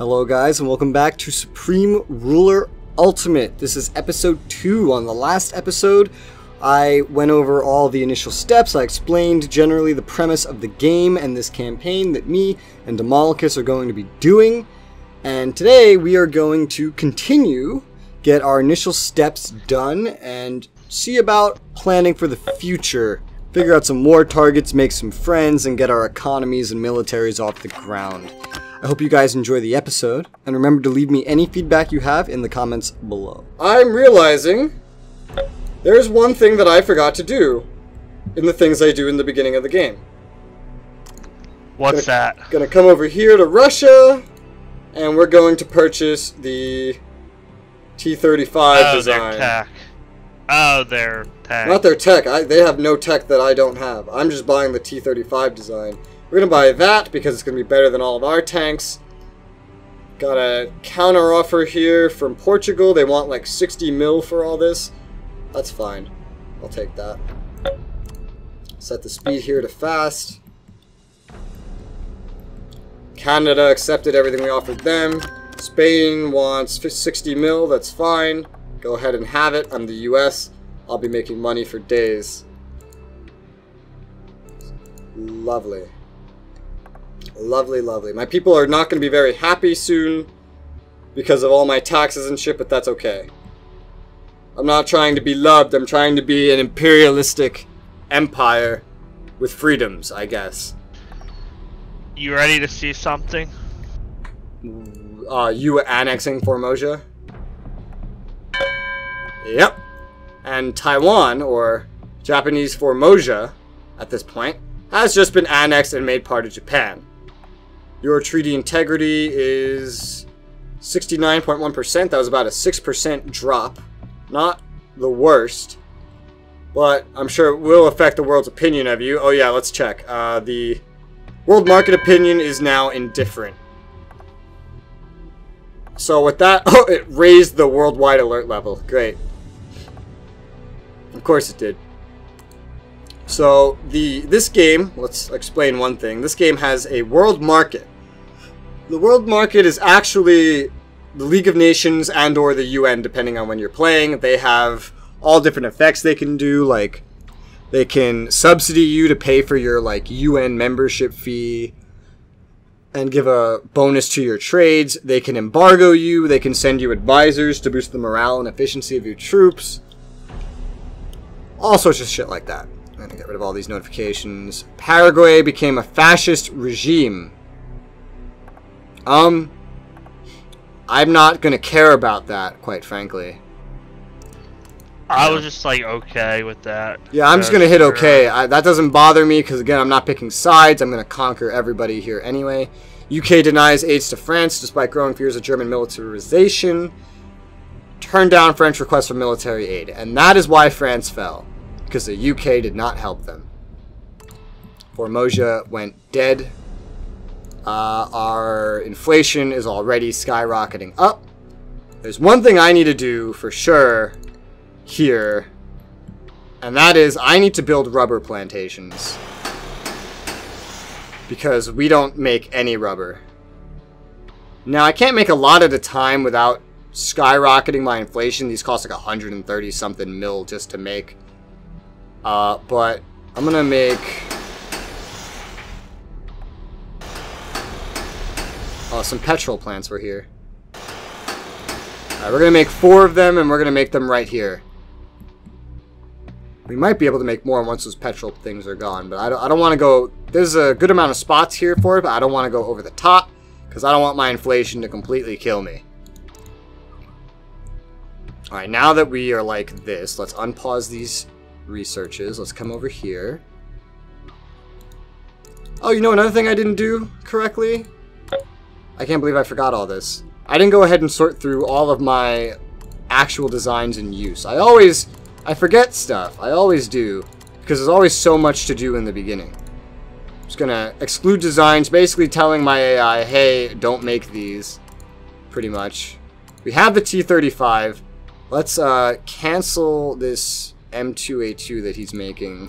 Hello guys and welcome back to Supreme Ruler Ultimate. This is episode 2. On the last episode I went over all the initial steps. I explained generally the premise of the game and this campaign that me and Demolocus are going to be doing. And today we are going to continue, get our initial steps done, and see about planning for the future. Figure out some war targets, make some friends, and get our economies and militaries off the ground. I hope you guys enjoy the episode, and remember to leave me any feedback you have in the comments below. I'm realizing there's one thing that I forgot to do in the things I do in the beginning of the game. What's that? Gonna come over here to Russia, and we're going to purchase the T-35 design. Their tech. Oh, their tech. Not their tech. They have no tech that I don't have. I'm just buying the T-35 design. We're going to buy that because it's going to be better than all of our tanks. Got a counter offer here from Portugal. They want like 60 mil for all this. That's fine. I'll take that. Set the speed here to fast. Canada accepted everything we offered them. Spain wants 60 mil. That's fine. Go ahead and have it. I'm the US. I'll be making money for days. Lovely. Lovely, lovely. My people are not going to be very happy soon because of all my taxes and shit, but that's okay. I'm not trying to be loved. I'm trying to be an imperialistic empire with freedoms, I guess. You ready to see something? You annexing Formosa? Yep. And Taiwan, or Japanese Formosa, at this point, has just been annexed and made part of Japan. Your treaty integrity is 69.1%. That was about a 6% drop. Not the worst, but I'm sure it will affect the world's opinion of you. Oh yeah, let's check. The world market opinion is now indifferent. So with that, oh, it raised the worldwide alert level. Great. Of course it did. So this game, let's explain one thing. This game has a world market. The world market is actually the League of Nations and or the UN, depending on when you're playing. They have all different effects they can do, like they can subsidy you to pay for your like UN membership fee and give a bonus to your trades. They can embargo you, they can send you advisors to boost the morale and efficiency of your troops. All sorts of shit like that. I'm going to get rid of all these notifications. Paraguay became a fascist regime. I'm not going to care about that, quite frankly. I was just like, okay with that. Yeah, I'm just going to hit okay. That doesn't bother me because, again, I'm not picking sides. I'm going to conquer everybody here anyway. UK denies aids to France despite growing fears of German militarization. Turned down French requests for military aid. And that is why France fell. Because the UK did not help them. Formosa went dead. Our inflation is already skyrocketing up. There's one thing I need to do for sure here. And that is I need to build rubber plantations. Because we don't make any rubber. Now I can't make a lot at a time without skyrocketing my inflation. These cost like 130 something mil just to make. But I'm gonna make some petrol plants were here. Alright, we're gonna make 4 of them and we're gonna make them right here. We might be able to make more once those petrol things are gone, but I don't want to go. There's a good amount of spots here for it, but I don't want to go over the top because I don't want my inflation to completely kill me. Alright, now that we are like this, let's unpause these researches. Let's come over here. Oh, you know another thing I didn't do correctly? I can't believe I forgot all this. I didn't go ahead and sort through all of my actual designs in use. I forget stuff. I always do. Because there's always so much to do in the beginning. I'm just gonna exclude designs, basically telling my AI, hey, don't make these. Pretty much. We have the T-35. Let's cancel this M2A2 that he's making.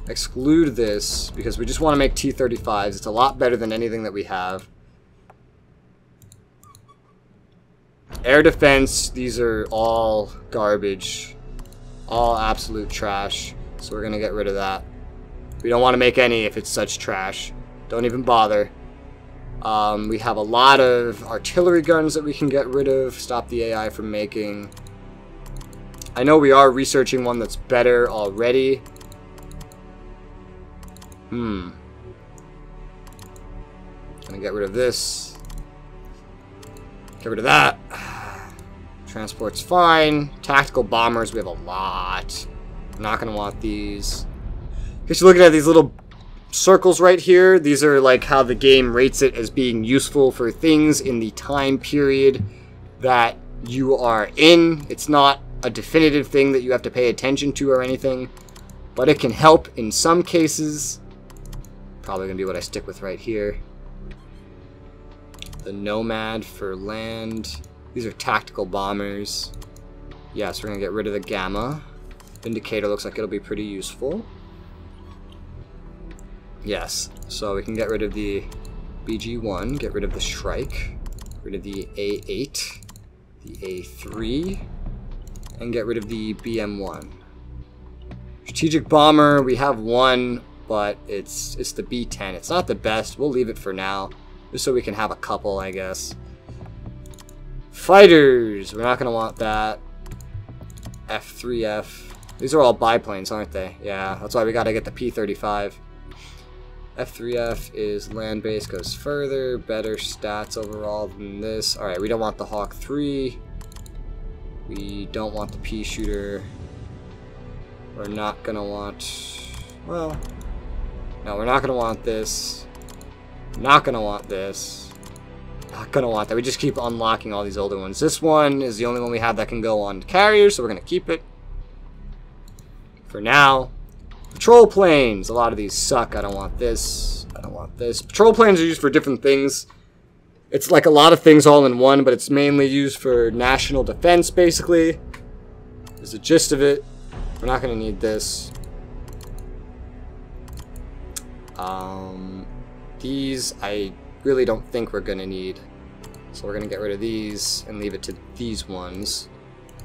Exclude this, because we just want to make T-35s. It's a lot better than anything that we have. Air defense, these are all garbage. All absolute trash. So we're going to get rid of that. We don't want to make any if it's such trash. Don't even bother. We have a lot of artillery guns that we can get rid of. Stop the AI from making. I know we are researching one that's better already. Gonna get rid of this. Get rid of that. Transport's fine. Tactical bombers, we have a lot. I'm not gonna want these. Because you're looking at these little circles right here. These are like how the game rates it as being useful for things in the time period that you are in. It's not a definitive thing that you have to pay attention to or anything, but it can help in some cases. Probably gonna be what I stick with right here. The Nomad for land. These are tactical bombers. Yes, we're gonna get rid of the Gamma. Vindicator looks like it'll be pretty useful. Yes, so we can get rid of the BG-1, get rid of the Shrike, get rid of the A8, the A3, and get rid of the BM-1. Strategic bomber, we have one, but it's the B-10. It's not the best. We'll leave it for now, just so we can have a couple, I guess. Fighters, we're not going to want that. F3F. These are all biplanes, aren't they? Yeah, that's why we got to get the P-35. F3F is land-based, goes further, better stats overall than this. Alright, we don't want the Hawk 3. We don't want the pea shooter. We're not gonna want, well, no, we're not gonna want this. Not gonna want this. Not gonna want that. We just keep unlocking all these older ones. This one is the only one we have that can go on carriers, so we're gonna keep it for now. Patrol planes. A lot of these suck. I don't want this. I don't want this. Patrol planes are used for different things. It's like a lot of things all in one, but it's mainly used for national defense, basically. Is the gist of it. We're not going to need this. These, I really don't think we're going to need. So we're going to get rid of these and leave it to these ones.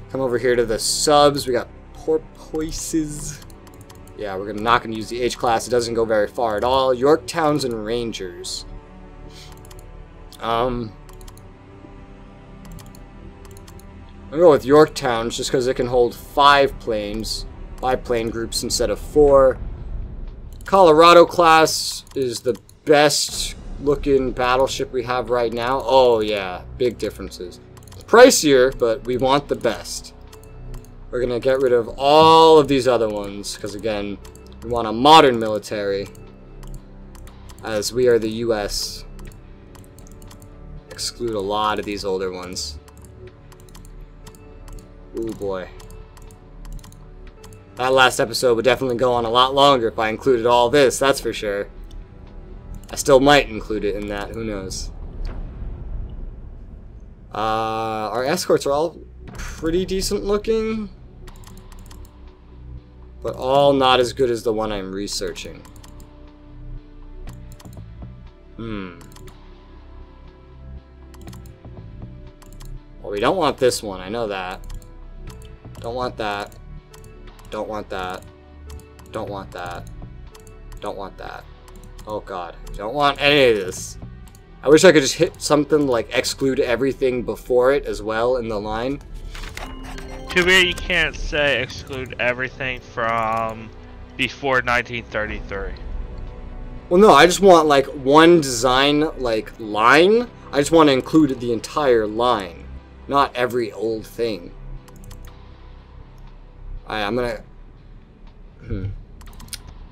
Come over here to the subs. We got porpoises. Yeah, we're not going to use the H-class. It doesn't go very far at all. Yorktowns and Rangers. I'll go with Yorktowns just because it can hold 5 planes. 5 plane groups instead of 4. Colorado class is the best looking battleship we have right now. Oh yeah, big differences. Pricier, but we want the best. We're going to get rid of all of these other ones, because again, we want a modern military, as we are the US. Exclude a lot of these older ones. Ooh boy. That last episode would definitely go on a lot longer if I included all this, that's for sure. I still might include it in that, who knows. Our escorts are all pretty decent looking, but all not as good as the one I'm researching. Well, we don't want this one, I know that. Don't want that. Don't want that. Don't want that. Don't want that. Oh god. Don't want any of this. I wish I could just hit something like exclude everything before it as well in the line. Too bad you can't say exclude everything from before 1933. Well, no, I just want like one design like line. I just want to include the entire line, not every old thing. I'm gonna.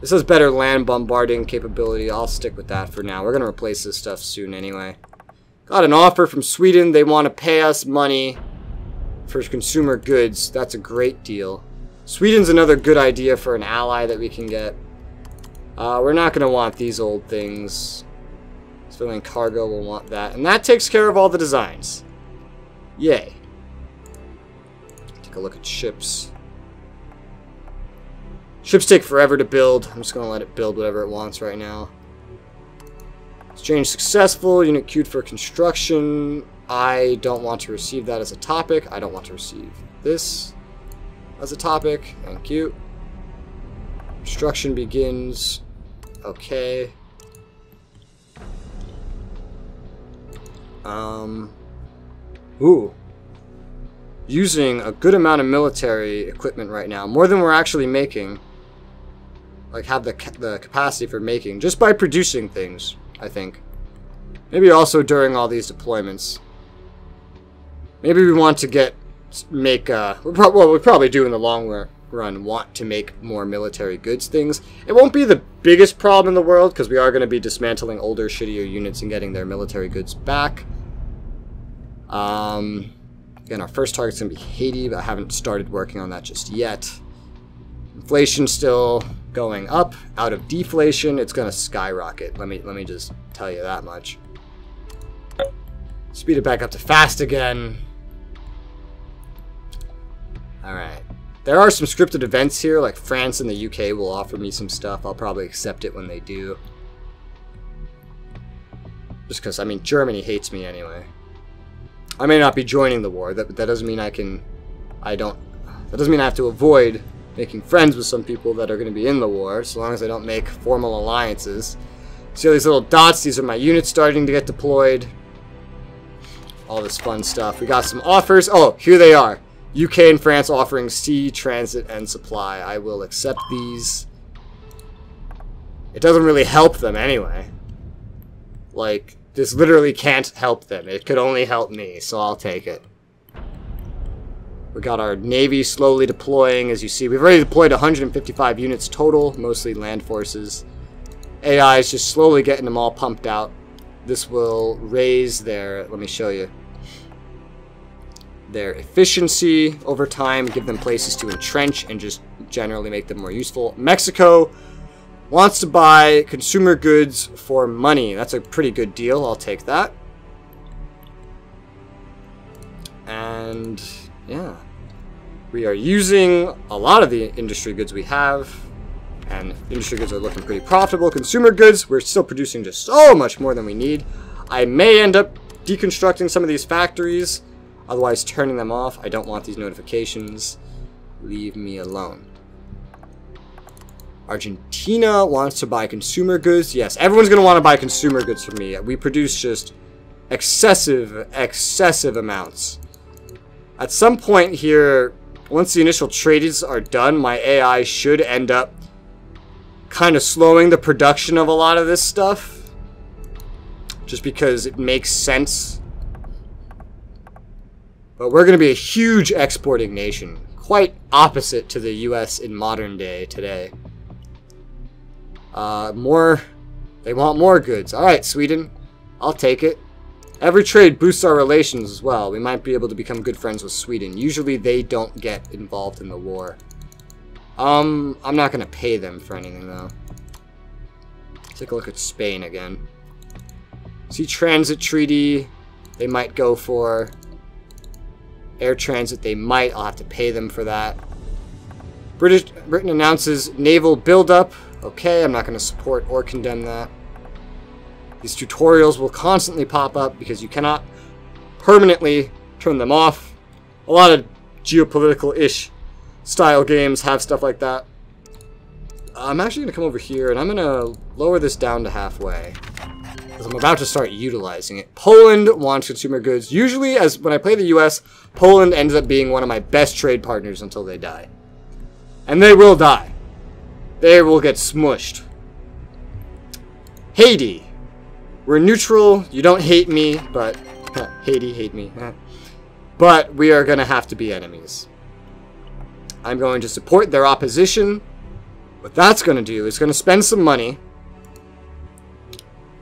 This has better land bombarding capability. I'll stick with that for now. We're gonna replace this stuff soon anyway. Got an offer from Sweden. They want to pay us money for consumer goods. That's a great deal. Sweden's another good idea for an ally that we can get. We're not gonna want these old things. Civilian cargo will want that, and that takes care of all the designs. Yay. Take a look at ships. Ships take forever to build. I'm just going to let it build whatever it wants right now. Exchange successful. Unit queued for construction. I don't want to receive that as a topic. I don't want to receive this as a topic. Thank you. Construction begins. Okay. Ooh. Using a good amount of military equipment right now. More than we're actually making. Like, have the capacity for making. Just by producing things, I think. Maybe also during all these deployments. Maybe we want to we'll probably do in the long run want to make more military goods things. It won't be the biggest problem in the world, because we are going to be dismantling older, shittier units and getting their military goods back. Again, our first target's going to be Haiti, but I haven't started working on that just yet. Inflation's still going up. Out of deflation, it's going to skyrocket. Let me just tell you that much. Speed it back up to fast again. Alright. There are some scripted events here, like France and the UK will offer me some stuff. I'll probably accept it when they do. Just because, I mean, Germany hates me anyway. I may not be joining the war. That doesn't mean that doesn't mean I have to avoid making friends with some people that are going to be in the war, so long as I don't make formal alliances. See all these little dots? These are my units starting to get deployed. All this fun stuff. We got some offers. Oh, here they are. UK and France offering sea, transit, and supply. I will accept these. It doesn't really help them anyway. Like, this literally can't help them. It could only help me, so I'll take it. We got our Navy slowly deploying. As you see, we've already deployed 155 units total, mostly land forces. AI is just slowly getting them all pumped out. This will raise their, let me show you, their efficiency over time, give them places to entrench, and just generally make them more useful. Mexico wants to buy consumer goods for money. That's a pretty good deal. I'll take that. And yeah, we are using a lot of the industry goods we have, and industry goods are looking pretty profitable. Consumer goods, we're still producing just so much more than we need. I may end up deconstructing some of these factories, otherwise turning them off. I don't want these notifications. Leave me alone. Argentina wants to buy consumer goods. Yes, everyone's going to want to buy consumer goods from me. We produce just excessive amounts. At some point here, once the initial trades are done, my AI should end up kind of slowing the production of a lot of this stuff. Just because it makes sense. But we're going to be a huge exporting nation. Quite opposite to the US in modern day today. They want more goods. Alright, Sweden. I'll take it. Every trade boosts our relations as well. We might be able to become good friends with Sweden. Usually they don't get involved in the war. I'm not going to pay them for anything, though. Take a look at Spain again. See, transit treaty, they might go for. Air transit, they might. I'll have to pay them for that. Britain announces naval buildup. Okay, I'm not going to support or condemn that. These tutorials will constantly pop up because you cannot permanently turn them off. A lot of geopolitical-ish style games have stuff like that. I'm actually going to come over here and I'm going to lower this down to halfway, because I'm about to start utilizing it. Poland wants consumer goods. Usually, as when I play the US, Poland ends up being one of my best trade partners until they die. And they will die. They will get smushed. Haiti. We're neutral. You don't hate me, but Haiti hate me. But we are going to have to be enemies. I'm going to support their opposition. What that's going to do is going to spend some money.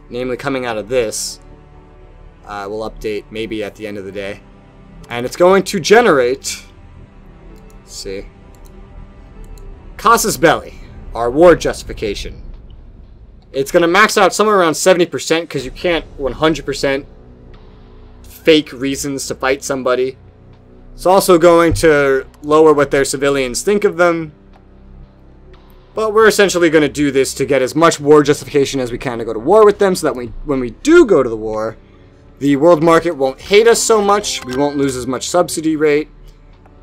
Namely, coming out of this. We'll update maybe at the end of the day. And it's going to generate. Let's see. Casus Belli. Our war justification. It's going to max out somewhere around 70% because you can't 100% fake reasons to fight somebody. It's also going to lower what their civilians think of them. But we're essentially going to do this to get as much war justification as we can to go to war with them, so that when we do go to the war, The world market won't hate us so much. We won't lose as much subsidy rate.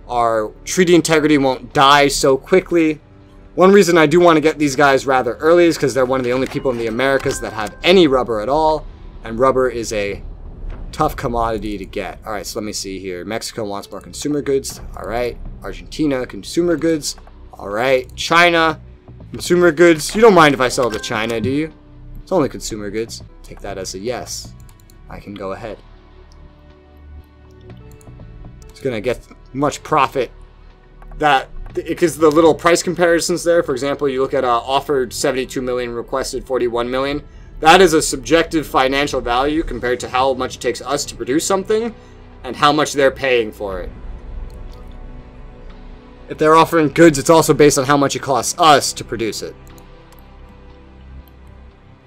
Our treaty integrity won't die so quickly. One reason I do want to get these guys rather early is because they're one of the only people in the Americas that have any rubber at all. And rubber is a tough commodity to get. Alright, so let me see here. Mexico wants more consumer goods. Alright. Argentina, consumer goods. Alright. China, consumer goods. You don't mind if I sell to China, do you? It's only consumer goods. Take that as a yes. I can go ahead. It's going to get much profit. That, because the little price comparisons there, for example, you look at offered 72 million, requested 41 million. That is a subjective financial value compared to how much it takes us to produce something and how much they're paying for it. If they're offering goods, it's also based on how much it costs us to produce it.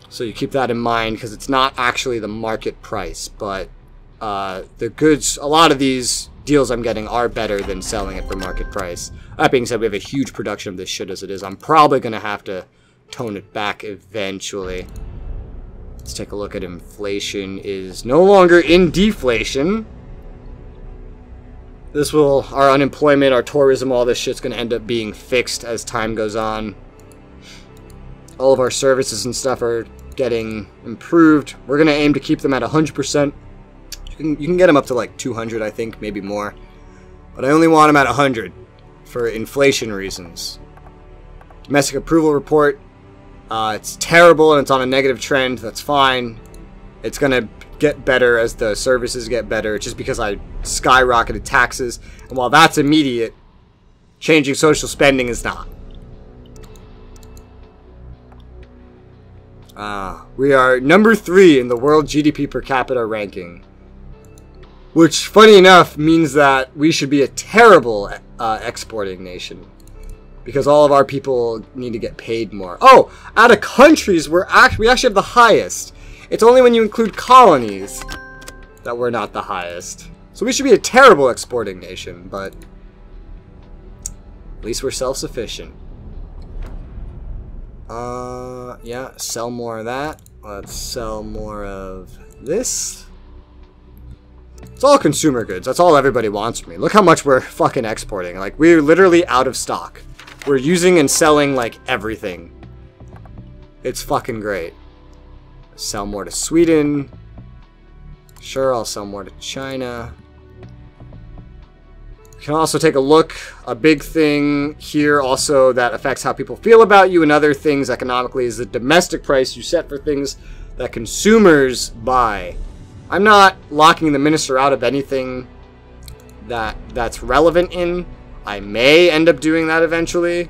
So you keep that in mind because it's not actually the market price, but the goods, a lot of these deals I'm getting are better than selling it for market price. That being said, we have a huge production of this shit as it is. I'm probably going to have to tone it back eventually. Let's take a look at inflation. Is no longer in deflation. This will, our unemployment, our tourism, all this shit's going to end up being fixed as time goes on. All of our services and stuff are getting improved. We're going to aim to keep them at 100%. You can get them up to like 200, I think, maybe more. But I only want them at 100 for inflation reasons. Domestic approval report. It's terrible and it's on a negative trend. That's fine. It's going to get better as the services get better. It's just because I skyrocketed taxes. And while that's immediate, changing social spending is not. We are number 3 in the world GDP per capita ranking. Which, funny enough, means that we should be a terrible exporting nation. Because all of our people need to get paid more. Oh! Out of countries, we actually have the highest. It's only when you include colonies that we're not the highest. So we should be a terrible exporting nation, but at least we're self-sufficient. Yeah, sell more of that. Let's sell more of this. It's all consumer goods. That's all everybody wants from me. Look how much we're fucking exporting. Like, we're literally out of stock. We're using and selling, like, everything. It's fucking great. Sell more to Sweden. Sure, I'll sell more to China. You can also take a look. A big thing here also that affects how people feel about you and other things economically is the domestic price you set for things that consumers buy. I'm not locking the minister out of anything that's relevant in. I may end up doing that eventually,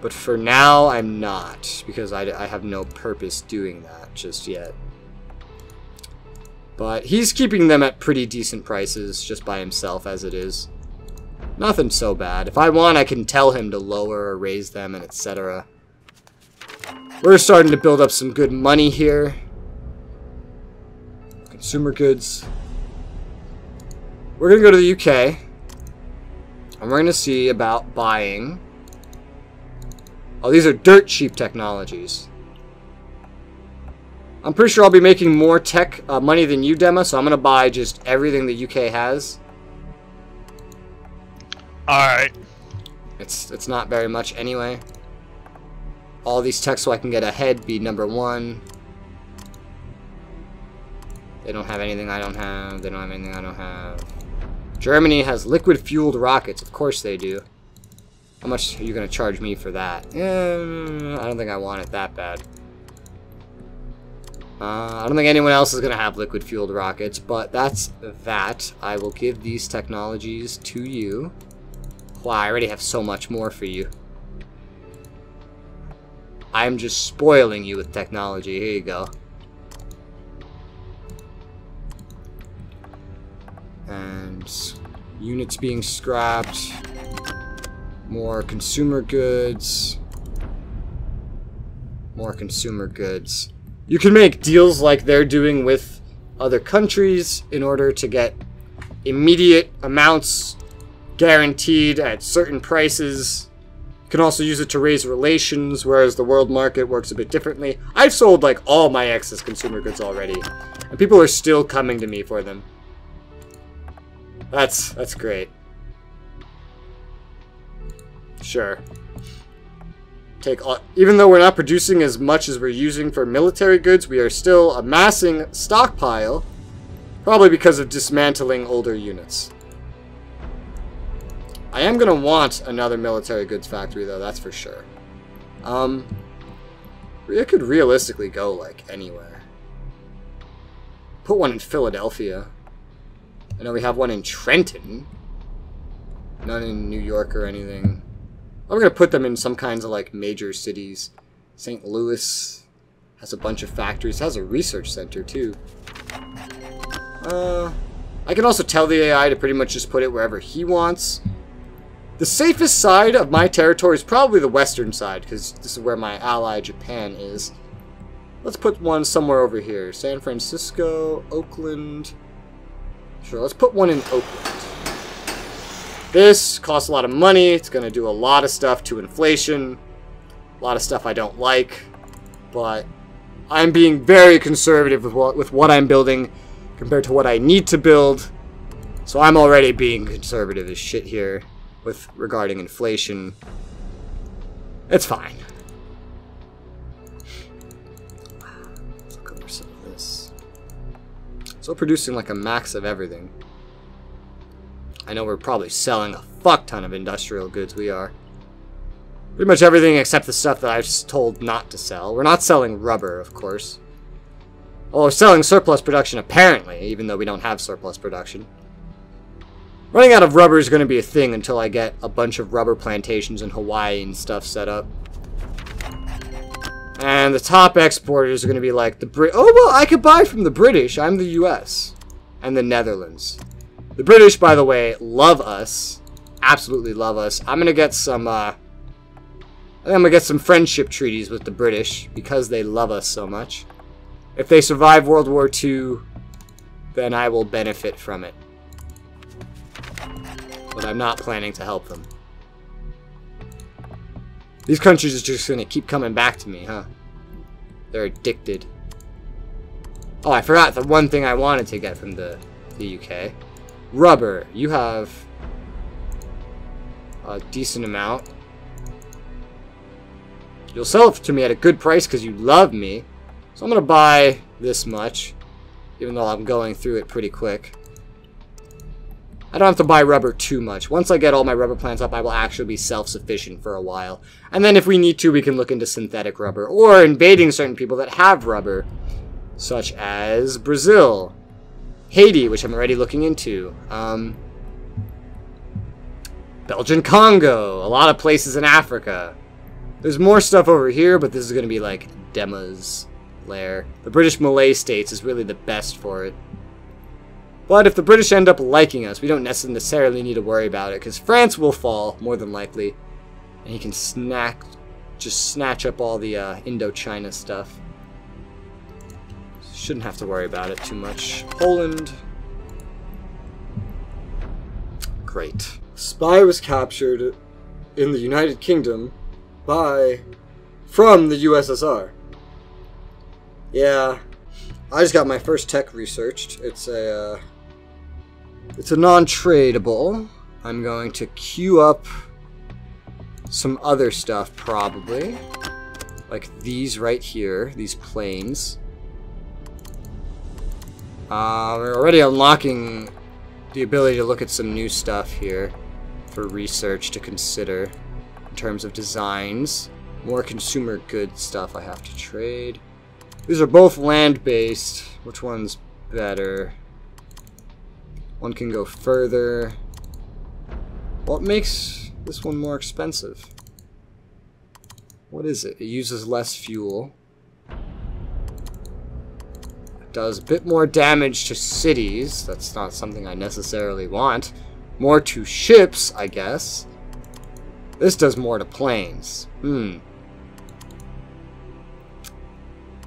but for now I'm not, because I have no purpose doing that just yet. But he's keeping them at pretty decent prices just by himself as it is. Nothing so bad. If I want, I can tell him to lower or raise them and etc. We're starting to build up some good money here. Consumer goods. We're going to go to the UK. And we're going to see about buying. Oh, these are dirt cheap technologies. I'm pretty sure I'll be making more tech money than you, Dema, so I'm going to buy just everything the UK has. Alright. It's not very much anyway. All these tech so I can get ahead, be number 1. They don't have anything I don't have. They don't have anything I don't have. Germany has liquid-fueled rockets. Of course they do. How much are you going to charge me for that? I don't think I want it that bad. I don't think anyone else is going to have liquid-fueled rockets, but that's that. I will give these technologies to you. Wow, I already have so much more for you. I'm just spoiling you with technology. Here you go. And units being scrapped. More consumer goods. More consumer goods. You can make deals like they're doing with other countries in order to get immediate amounts guaranteed at certain prices. can also use it to raise relations, whereas the world market works a bit differently. I've sold like all my excess consumer goods already, and people are still coming to me for them. That's great. Sure. Even though we're not producing as much as we're using for military goods, we are still amassing stockpile, probably because of dismantling older units. I am going to want another military goods factory, though, that's for sure. It could realistically go, like, anywhere. Put one in Philadelphia. I know we have one in Trenton. None in New York or anything. I'm going to put them in some kinds of, like, major cities. St. Louis has a bunch of factories. It has a research center, too. I can also tell the AI to pretty much just put it wherever he wants. The safest side of my territory is probably the western side, because this is where my ally Japan is. Let's put one somewhere over here. San Francisco, Oakland. Sure, let's put one in Oakland. This costs a lot of money. It's going to do a lot of stuff to inflation. A lot of stuff I don't like. But I'm being very conservative with what I'm building compared to what I need to build. So I'm already being conservative as shit here regarding inflation. It's fine. Let's look over some of this. So producing like a max of everything. I know we're probably selling a fuck ton of industrial goods. We are. Pretty much everything except the stuff that I was told not to sell. We're not selling rubber, of course. Well, we're selling surplus production, apparently, even though we don't have surplus production. Running out of rubber is going to be a thing until I get a bunch of rubber plantations in Hawaii and stuff set up. And the top exporters are going to be like the oh, well, I could buy from the British. I'm the US. And the Netherlands. The British, by the way, love us. Absolutely love us. I'm going to get some, I think I'm going to get some friendship treaties with the British because they love us so much. If they survive World War II, then I will benefit from it. But I'm not planning to help them. These countries are just going to keep coming back to me, huh? They're addicted. Oh, I forgot the one thing I wanted to get from the UK. Rubber. You have a decent amount. You'll sell it to me at a good price because you love me. So I'm going to buy this much, even though I'm going through it pretty quick. I don't have to buy rubber too much. Once I get all my rubber plants up, I will actually be self-sufficient for a while. And then if we need to, we can look into synthetic rubber, or invading certain people that have rubber, such as Brazil, Haiti, which I'm already looking into, Belgian Congo, a lot of places in Africa. There's more stuff over here, but this is going to be like Dema's lair. The British Malay states is really the best for it. But if the British end up liking us, we don't necessarily need to worry about it, because France will fall, more than likely. And he can just snatch up all the Indochina stuff. Shouldn't have to worry about it too much. Poland. Great. Spy was captured in the United Kingdom from the USSR. Yeah. I just got my first tech researched. It's a non-tradable. I'm going to queue up some other stuff, probably. Like these right here, these planes. We're already unlocking the ability to look at some new stuff here for research to consider in terms of designs. More consumer goods stuff I have to trade. These are both land-based. Which one's better? One can go further. What makes this one more expensive? What is it? It uses less fuel. It does a bit more damage to cities. That's not something I necessarily want. More to ships, I guess. This does more to planes.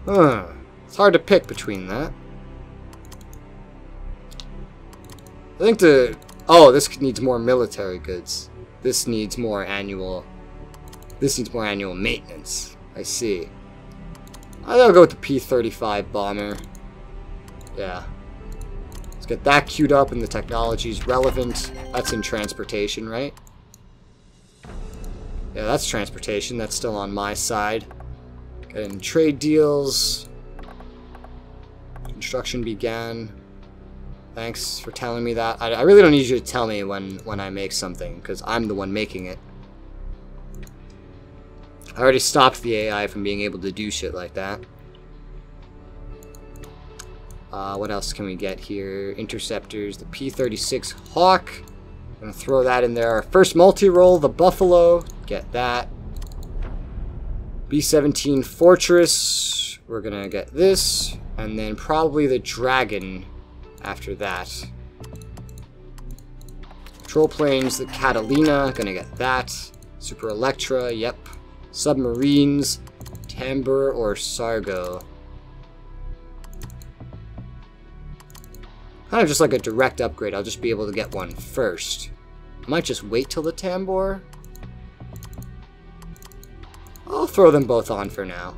It's hard to pick between that. I think oh, this needs more military goods. This needs more annual This needs more annual maintenance. I see. I'll go with the P-35 bomber. Yeah. Let's get that queued up and the technology's relevant. That's in transportation, right? Yeah, that's transportation. That's still on my side. Getting trade deals. Construction began. Thanks for telling me that. I really don't need you to tell me when I make something, because I'm the one making it. I already stopped the AI from being able to do shit like that. What else can we get here? Interceptors, the P-36 Hawk. I'm gonna throw that in there. Our first multi-role, the Buffalo. Get that. B-17 Fortress. We're gonna get this. And then probably the Dragon after that. Patrol planes, the Catalina. Gonna get that. Super Electra, yep. Submarines, Timber or Sargo. Kind of just like a direct upgrade. I'll just be able to get one first. I might just wait till the Tambor. I'll throw them both on for now.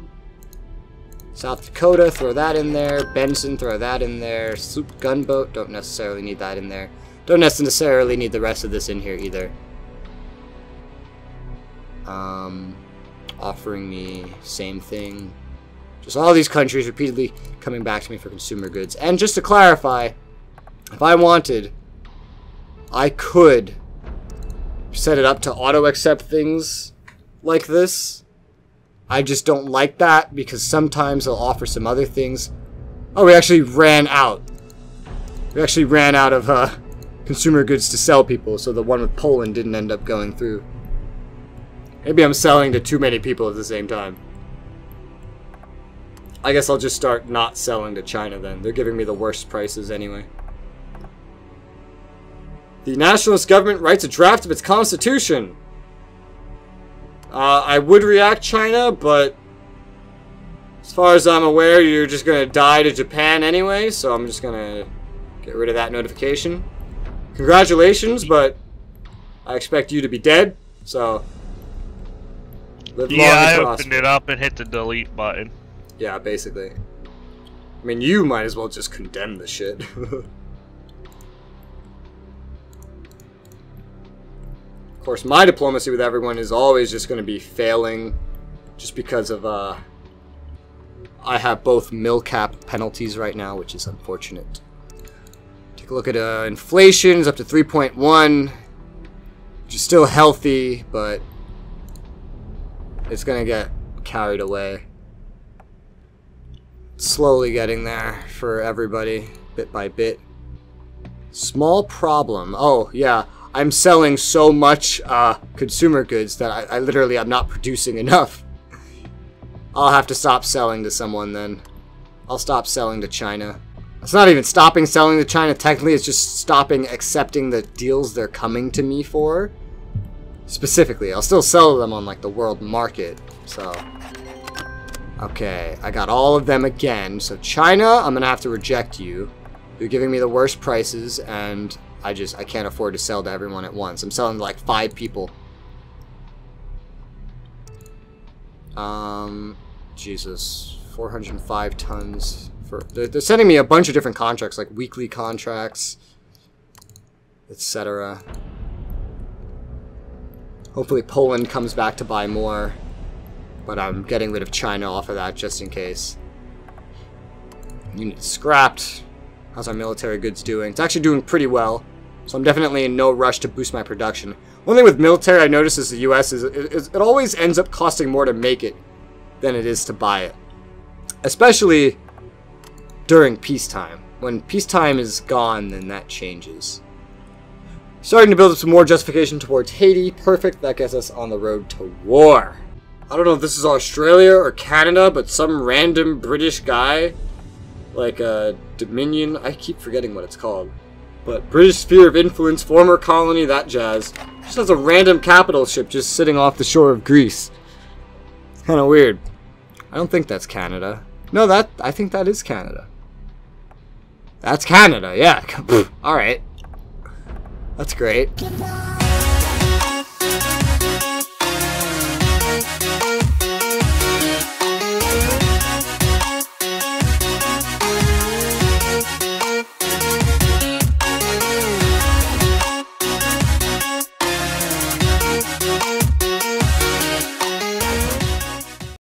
South Dakota, throw that in there. Benson, throw that in there. Sloop gunboat, don't necessarily need that in there. Don't necessarily need the rest of this in here either. Offering me same thing. Just all these countries repeatedly coming back to me for consumer goods. And just to clarify, if I wanted, I could set it up to auto-accept things like this. I just don't like that because sometimes they'll offer some other things. Oh, we actually ran out. We actually ran out of consumer goods to sell people, so the one with Poland didn't end up going through. Maybe I'm selling to too many people at the same time. I guess I'll just start not selling to China then. They're giving me the worst prices anyway. The nationalist government writes a draft of its constitution. I would react China, but as far as I'm aware, you're just gonna die to Japan anyway, so I'm just gonna get rid of that notification. Congratulations, but I expect you to be dead, so live long and I prosper. opened it up and hit the delete button. Yeah, basically. I mean, you might as well just condemn the shit. Of course, my diplomacy with everyone is always just going to be failing just because of, I have both mil-cap penalties right now, which is unfortunate. Take a look at inflation, it's up to 3.1, which is still healthy, but it's going to get carried away. Slowly getting there for everybody, bit by bit. Small problem. Oh, yeah. I'm selling so much consumer goods that I literally am not producing enough. I'll have to stop selling to someone then. I'll stop selling to China. It's not even stopping selling to China. Technically, it's just stopping accepting the deals they're coming to me for. Specifically, I'll still sell them on like the world market. So, okay, I got all of them again. So China, I'm gonna have to reject you. You're giving me the worst prices, and I can't afford to sell to everyone at once. I'm selling to like 5 people. Jesus, 405 tons. They're sending me a bunch of different contracts, like weekly contracts, etc. Hopefully Poland comes back to buy more, but I'm getting rid of China off of that just in case. Unit scrapped. How's our military goods doing? It's actually doing pretty well, so I'm definitely in no rush to boost my production. One thing with military I notice is the US is it always ends up costing more to make it than it is to buy it. Especially during peacetime. When peacetime is gone, then that changes. Starting to build up some more justification towards Haiti. Perfect, that gets us on the road to war. I don't know if this is Australia or Canada, but some random British guy, like a Dominion, I keep forgetting what it's called. But British Sphere of Influence, former colony, that jazz. Just has a random capital ship just sitting off the shore of Greece. It's kind of weird. I don't think that's Canada. No, I think that is Canada. That's Canada, yeah. Alright. That's great.